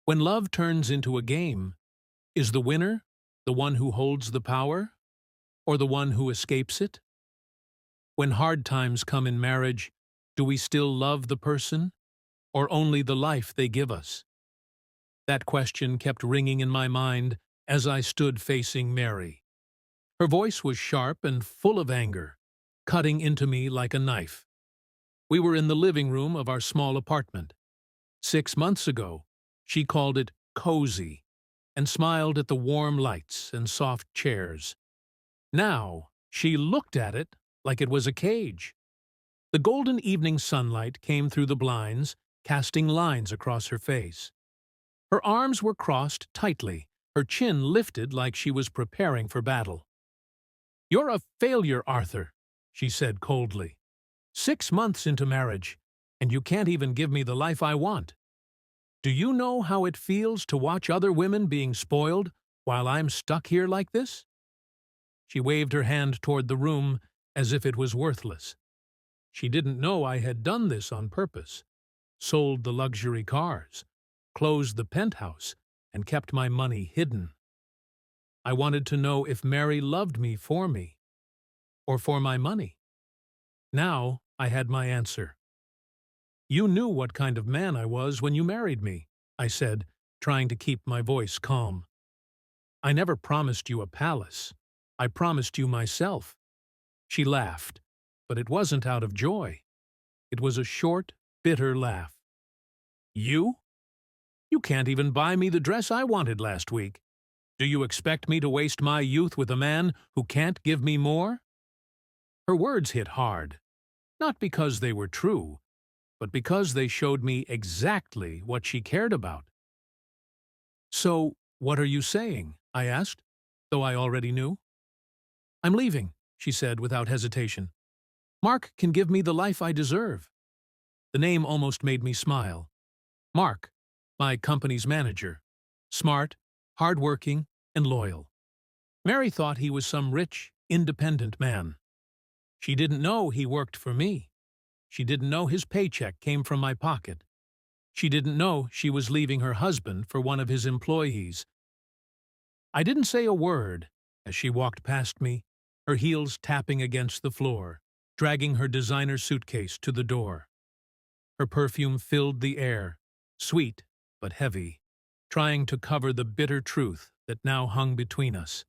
When love turns into a game, is the winner the one who holds the power, or the one who escapes it? When hard times come in marriage, do we still love the person, or only the life they give us? That question kept ringing in my mind as I stood facing Mary. Her voice was sharp and full of anger, cutting into me like a knife. We were in the living room of our small apartment. 6 months ago, she called it cozy and smiled at the warm lights and soft chairs. Now, she looked at it like it was a cage. The golden evening sunlight came through the blinds, casting lines across her face. Her arms were crossed tightly, her chin lifted like she was preparing for battle. "You're a failure, Arthur," she said coldly. "6 months into marriage, and you can't even give me the life I want. Do you know how it feels to watch other women being spoiled while I'm stuck here like this?" She waved her hand toward the room as if it was worthless. She didn't know I had done this on purpose, sold the luxury cars, closed the penthouse, and kept my money hidden. I wanted to know if Mary loved me, or for my money. Now I had my answer. "You knew what kind of man I was when you married me," I said, trying to keep my voice calm. "I never promised you a palace. I promised you myself." She laughed, but it wasn't out of joy. It was a short, bitter laugh. "You? You can't even buy me the dress I wanted last week. Do you expect me to waste my youth with a man who can't give me more?" Her words hit hard, not because they were true, but because they showed me exactly what she cared about. "So, what are you saying?" I asked, though I already knew. "I'm leaving," she said without hesitation. "Mark can give me the life I deserve." The name almost made me smile. Mark, my company's manager. Smart, hard-working, and loyal. Mary thought he was some rich, independent man. She didn't know he worked for me. She didn't know his paycheck came from my pocket. She didn't know she was leaving her husband for one of his employees. I didn't say a word as she walked past me, her heels tapping against the floor, dragging her designer suitcase to the door. Her perfume filled the air, sweet but heavy, trying to cover the bitter truth that now hung between us.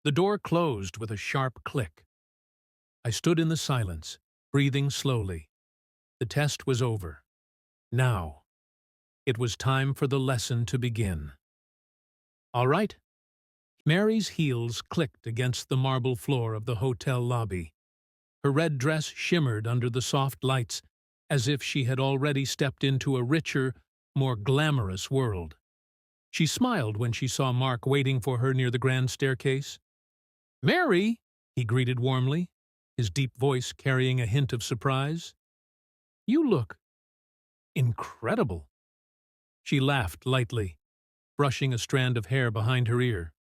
The door closed with a sharp click. I stood in the silence, breathing slowly. The test was over. Now, it was time for the lesson to begin. "All right." Mary's heels clicked against the marble floor of the hotel lobby. Her red dress shimmered under the soft lights, as if she had already stepped into a richer, more glamorous world. She smiled when she saw Mark waiting for her near the grand staircase. "Mary!" he greeted warmly, his deep voice carrying a hint of surprise. "You look incredible." She laughed lightly, brushing a strand of hair behind her ear.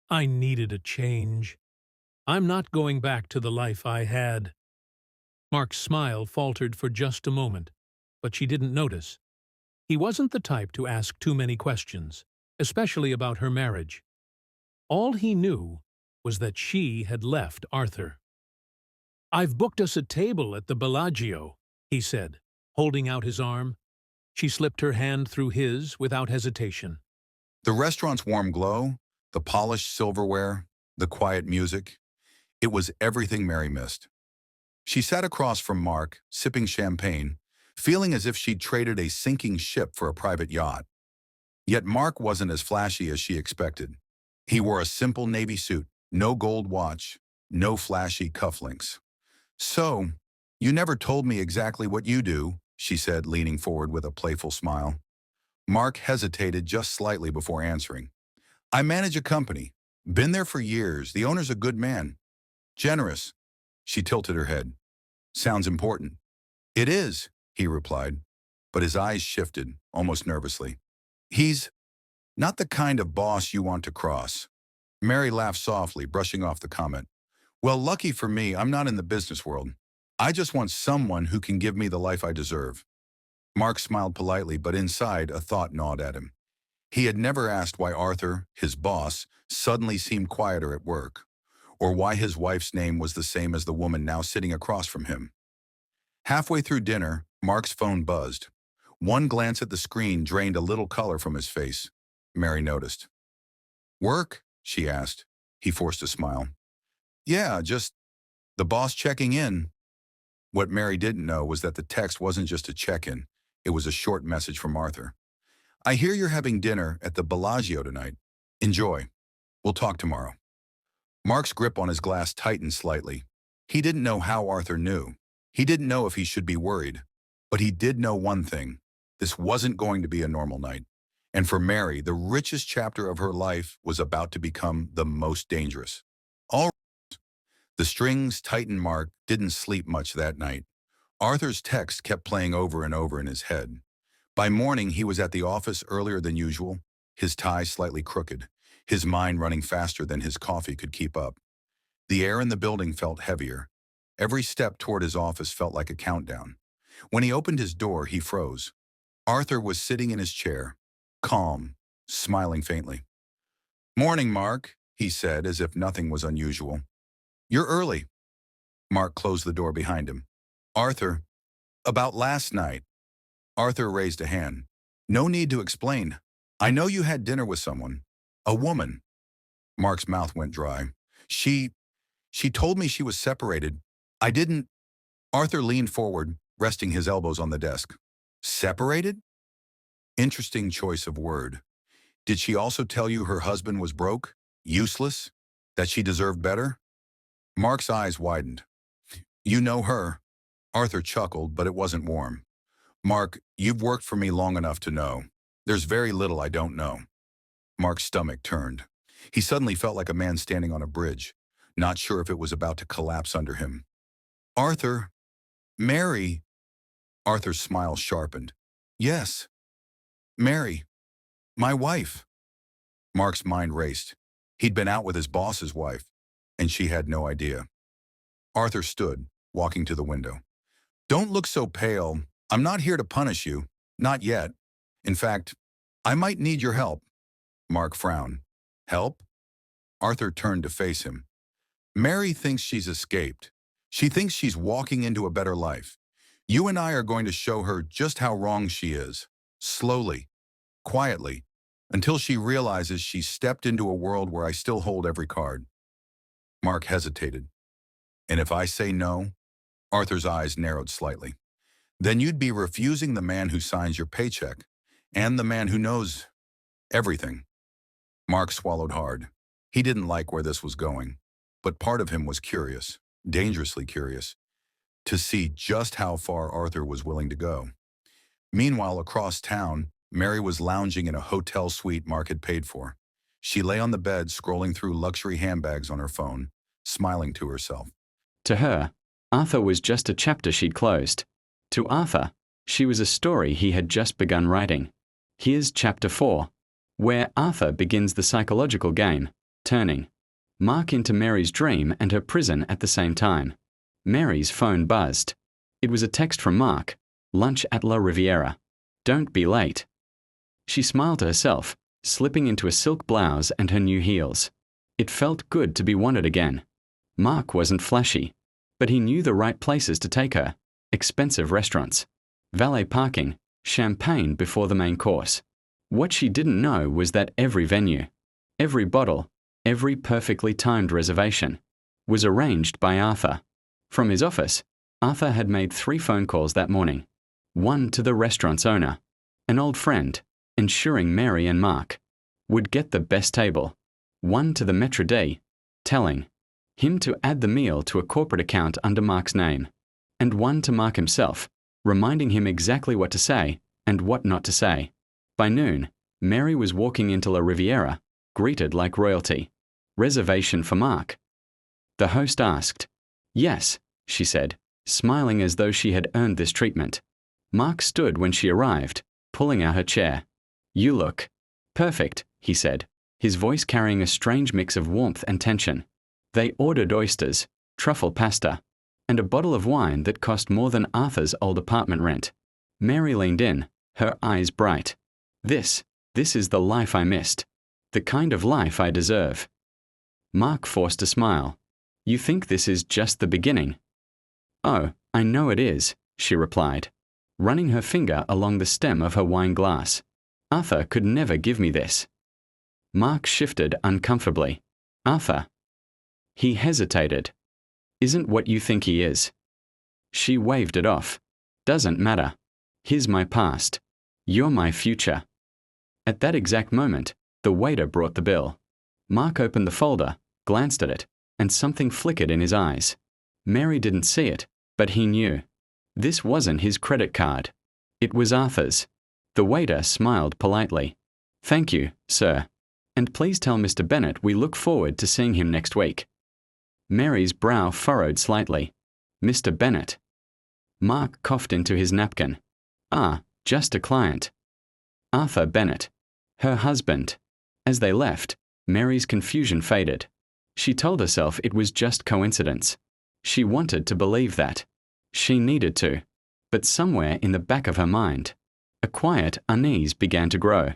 "I needed a change. I'm not going back to the life I had." Mark's smile faltered for just a moment, but she didn't notice. He wasn't the type to ask too many questions, especially about her marriage. All he knew was that she had left Arthur. "I've booked us a table at the Bellagio," he said, holding out his arm. She slipped her hand through his without hesitation. The restaurant's warm glow, the polished silverware, the quiet music, it was everything Mary missed. She sat across from Mark, sipping champagne, feeling as if she'd traded a sinking ship for a private yacht. Yet Mark wasn't as flashy as she expected. He wore a simple navy suit, no gold watch, no flashy cufflinks. "So, you never told me exactly what you do," she said, leaning forward with a playful smile. Mark hesitated just slightly before answering. "I manage a company. Been there for years. The owner's a good man. Generous." She tilted her head. "Sounds important." "It is," he replied, but his eyes shifted, almost nervously. "He's not the kind of boss you want to cross." Mary laughed softly, brushing off the comment. "Well, lucky for me, I'm not in the business world. I just want someone who can give me the life I deserve." Mark smiled politely, but inside a thought gnawed at him. He had never asked why Arthur, his boss, suddenly seemed quieter at work, or why his wife's name was the same as the woman now sitting across from him. Halfway through dinner, Mark's phone buzzed. One glance at the screen drained a little color from his face. Mary noticed. "Work?" she asked. He forced a smile. "Yeah, just the boss checking in." What Mary didn't know was that the text wasn't just a check-in. It was a short message from Arthur. "I hear you're having dinner at the Bellagio tonight. Enjoy. We'll talk tomorrow." Mark's grip on his glass tightened slightly. He didn't know how Arthur knew. He didn't know if he should be worried. But he did know one thing. This wasn't going to be a normal night. And for Mary, the richest chapter of her life was about to become the most dangerous. All right. The strings tightened. Mark didn't sleep much that night. Arthur's text kept playing over and over in his head. By morning, he was at the office earlier than usual, his tie slightly crooked, his mind running faster than his coffee could keep up. The air in the building felt heavier. Every step toward his office felt like a countdown. When he opened his door, he froze. Arthur was sitting in his chair, calm, smiling faintly. "Morning, Mark," he said, as if nothing was unusual. "You're early." Mark closed the door behind him. "Arthur, about last night." Arthur raised a hand. "No need to explain. I know you had dinner with someone. A woman." Mark's mouth went dry. She told me she was separated. I didn't." Arthur leaned forward, resting his elbows on the desk. "Separated?" Interesting choice of word. "Did she also tell you her husband was broke, useless, that she deserved better?" Mark's eyes widened. "You know her." Arthur chuckled, but it wasn't warm. "Mark, you've worked for me long enough to know. There's very little I don't know." Mark's stomach turned. He suddenly felt like a man standing on a bridge, not sure if it was about to collapse under him. "Arthur, Mary." Arthur's smile sharpened. "Yes, Mary, my wife." Mark's mind raced. He'd been out with his boss's wife, and she had no idea. Arthur stood, walking to the window. "Don't look so pale. I'm not here to punish you. Not yet. In fact, I might need your help." Mark frowned. "Help?" Arthur turned to face him. "Mary thinks she's escaped. She thinks she's walking into a better life. You and I are going to show her just how wrong she is. Slowly, quietly, until she realizes she's stepped into a world where I still hold every card." Mark hesitated. "And if I say no?" Arthur's eyes narrowed slightly. "Then you'd be refusing the man who signs your paycheck, and the man who knows everything." Mark swallowed hard. He didn't like where this was going, but part of him was curious, dangerously curious, to see just how far Arthur was willing to go. Meanwhile, across town, Mary was lounging in a hotel suite Mark had paid for. She lay on the bed, scrolling through luxury handbags on her phone, smiling to herself. To her, Arthur was just a chapter she'd closed. To Arthur, she was a story he had just begun writing. Here's Chapter 4, where Arthur begins the psychological game, turning Mark into Mary's dream and her prison at the same time. Mary's phone buzzed. It was a text from Mark. "Lunch at La Riviera. Don't be late." She smiled to herself, slipping into a silk blouse and her new heels. It felt good to be wanted again. Mark wasn't flashy, but he knew the right places to take her. Expensive restaurants, valet parking, champagne before the main course. What she didn't know was that every venue, every bottle, every perfectly timed reservation was arranged by Arthur. From his office, Arthur had made 3 phone calls that morning. One to the restaurant's owner, an old friend, ensuring Mary and Mark would get the best table. One to the maître d', telling him to add the meal to a corporate account under Mark's name. And one to Mark himself, reminding him exactly what to say and what not to say. By noon, Mary was walking into La Riviera, greeted like royalty. "Reservation for Mark?" The host asked. "Yes," she said, smiling as though she had earned this treatment. Mark stood when she arrived, pulling out her chair. "You look perfect," he said, his voice carrying a strange mix of warmth and tension. They ordered oysters, truffle pasta, and a bottle of wine that cost more than Arthur's old apartment rent. Mary leaned in, her eyes bright. This is the life I missed. The kind of life I deserve. Mark forced a smile. You think this is just the beginning? Oh, I know it is, she replied, running her finger along the stem of her wine glass. Arthur could never give me this. Mark shifted uncomfortably. Arthur. He hesitated. Isn't what you think he is. She waved it off. Doesn't matter. Here's my past. You're my future. At that exact moment, the waiter brought the bill. Mark opened the folder, glanced at it, and something flickered in his eyes. Mary didn't see it, but he knew. This wasn't his credit card. It was Arthur's. The waiter smiled politely. Thank you, sir. And please tell Mr. Bennett we look forward to seeing him next week. Mary's brow furrowed slightly. Mr. Bennett. Mark coughed into his napkin. Ah, just a client. Arthur Bennett. Her husband. As they left, Mary's confusion faded. She told herself it was just coincidence. She wanted to believe that. She needed to. But somewhere in the back of her mind, a quiet unease began to grow.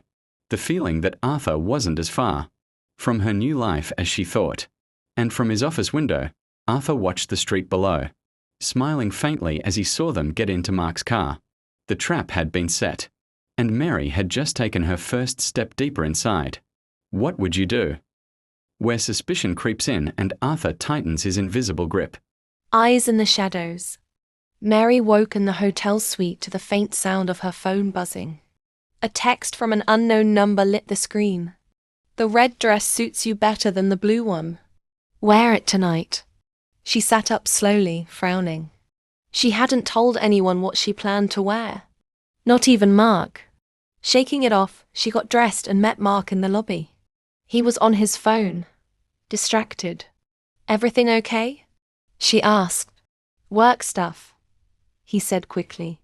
The feeling that Arthur wasn't as far from her new life as she thought. And from his office window, Arthur watched the street below, smiling faintly as he saw them get into Mark's car. The trap had been set, and Mary had just taken her first step deeper inside. What would you do? Where suspicion creeps in and Arthur tightens his invisible grip. Eyes in the shadows. Mary woke in the hotel suite to the faint sound of her phone buzzing. A text from an unknown number lit the screen. The red dress suits you better than the blue one. Wear it tonight. She sat up slowly, frowning. She hadn't told anyone what she planned to wear. Not even Mark. Shaking it off, she got dressed and met Mark in the lobby. He was on his phone, distracted. Everything okay? She asked. Work stuff, he said quickly.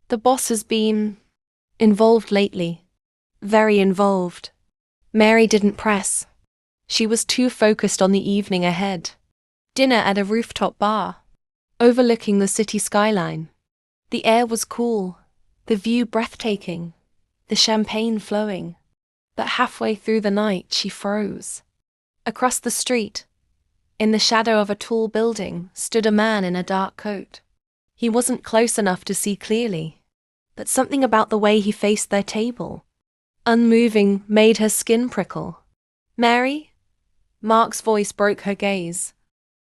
The boss has been involved lately. Very involved. Mary didn't press. She was too focused on the evening ahead. Dinner at a rooftop bar, overlooking the city skyline. The air was cool, the view breathtaking, the champagne flowing. But halfway through the night, she froze. Across the street, in the shadow of a tall building, stood a man in a dark coat. He wasn't close enough to see clearly, but something about the way he faced their table, unmoving, made her skin prickle. Mary? Mark's voice broke her gaze.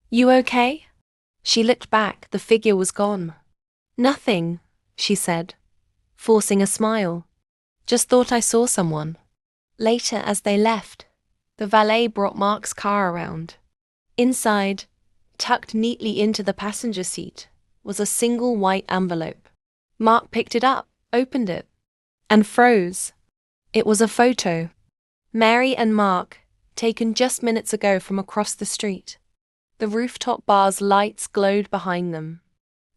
You okay? She looked back, the figure was gone. Nothing, she said, forcing a smile. Just thought I saw someone. Later, as they left, the valet brought Mark's car around. Inside, tucked neatly into the passenger seat, was a single white envelope. Mark picked it up, opened it, and froze. It was a photo. Mary and Mark, taken just minutes ago from across the street. The rooftop bar's lights glowed behind them.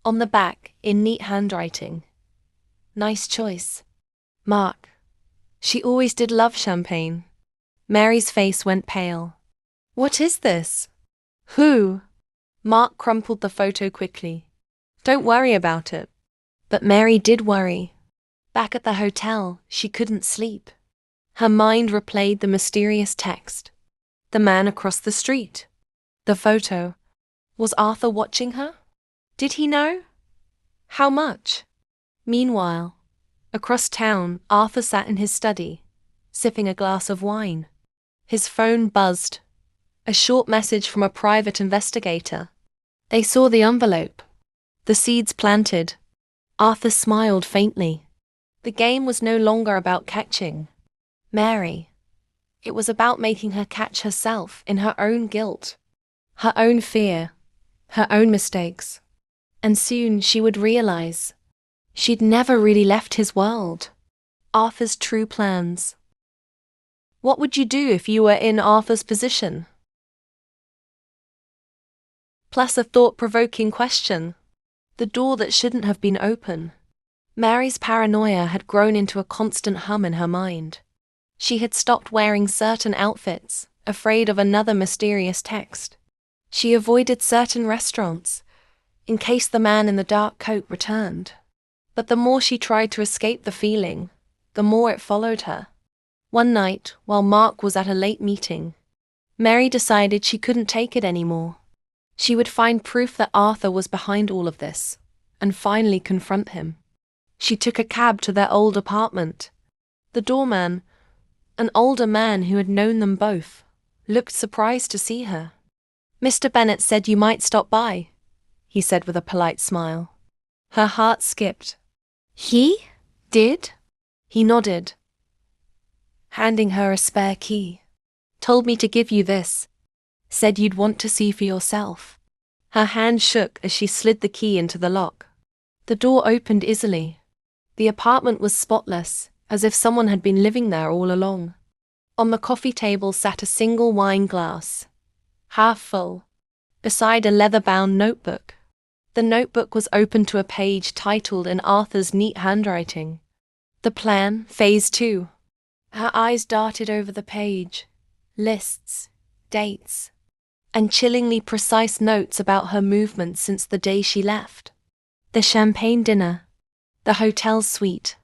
On the back, in neat handwriting. Nice choice. Mark. She always did love champagne. Mary's face went pale. What is this? Who? Mark crumpled the photo quickly. Don't worry about it. But Mary did worry. Back at the hotel, she couldn't sleep. Her mind replayed the mysterious text. The man across the street. The photo. Was Arthur watching her? Did he know? How much? Meanwhile, across town, Arthur sat in his study, sipping a glass of wine. His phone buzzed. A short message from a private investigator. They saw the envelope. The seeds planted. Arthur smiled faintly. The game was no longer about catching Mary. It was about making her catch herself in her own guilt, her own fear, her own mistakes. And soon she would realize she'd never really left his world. Arthur's true plans. What would you do if you were in Arthur's position? Plus a thought-provoking question. The door that shouldn't have been open. Mary's paranoia had grown into a constant hum in her mind. She had stopped wearing certain outfits, afraid of another mysterious text. She avoided certain restaurants, in case the man in the dark coat returned. But the more she tried to escape the feeling, the more it followed her. One night, while Mark was at a late meeting, Mary decided she couldn't take it anymore. She would find proof that Arthur was behind all of this, and finally confront him. She took a cab to their old apartment. The doorman, an older man who had known them both, looked surprised to see her. "Mr. Bennett said you might stop by," he said with a polite smile. Her heart skipped. "He did?" He nodded, handing her a spare key. "Told me to give you this. Said you'd want to see for yourself." Her hand shook as she slid the key into the lock. The door opened easily. The apartment was spotless, as if someone had been living there all along. On the coffee table sat a single wine glass, half full, beside a leather-bound notebook. The notebook was open to a page titled in Arthur's neat handwriting, "The Plan, Phase 2. Her eyes darted over the page. Lists, dates, and chillingly precise notes about her movements since the day she left. The champagne dinner, the hotel suite,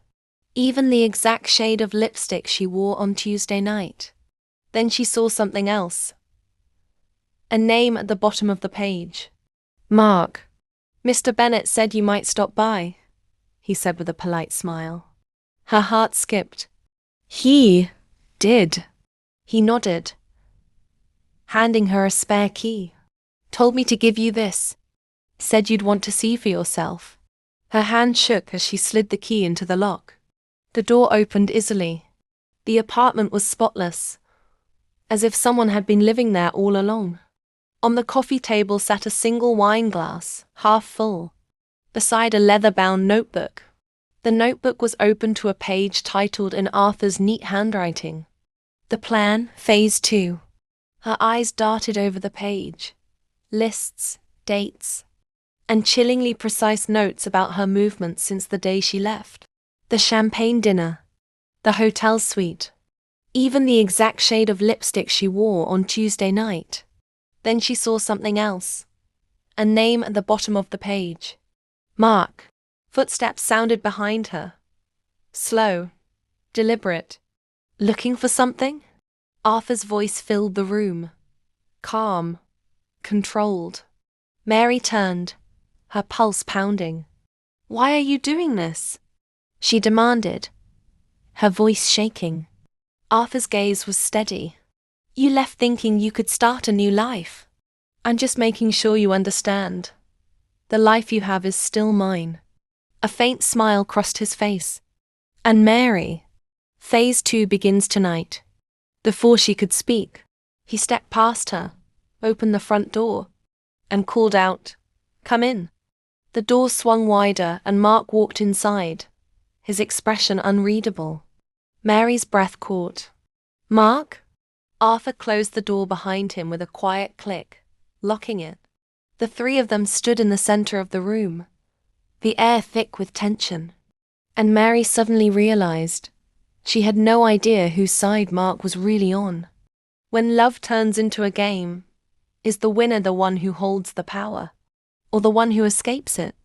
even the exact shade of lipstick she wore on Tuesday night. Then she saw something else. A name at the bottom of the page. "Mark. Mr. Bennett said you might stop by," he said with a polite smile. Her heart skipped. "He did." He nodded, handing her a spare key. "Told me to give you this. Said you'd want to see for yourself." Her hand shook as she slid the key into the lock. The door opened easily. The apartment was spotless, as if someone had been living there all along. On the coffee table sat a single wine glass, half full, beside a leather-bound notebook. The notebook was open to a page titled in Arthur's neat handwriting, "The Plan, Phase 2. Her eyes darted over the page. Lists, dates, and chillingly precise notes about her movements since the day she left. The champagne dinner, the hotel suite, even the exact shade of lipstick she wore on Tuesday night. Then she saw something else. A name at the bottom of the page. "Mark." Footsteps sounded behind her. Slow, deliberate. "Looking for something?" Arthur's voice filled the room. Calm, controlled. Mary turned, her pulse pounding. "Why are you doing this?" she demanded, her voice shaking. Arthur's gaze was steady. "You left thinking you could start a new life. I'm just making sure you understand. The life you have is still mine." A faint smile crossed his face. "And Mary, Phase 2 begins tonight." Before she could speak, he stepped past her, opened the front door, and called out, "Come in." The door swung wider and Mark walked inside, his expression unreadable. Mary's breath caught. "Mark?" Arthur closed the door behind him with a quiet click, locking it. The three of them stood in the center of the room, the air thick with tension. And Mary suddenly realized she had no idea whose side Mark was really on. When love turns into a game, is the winner the one who holds the power, or the one who escapes it?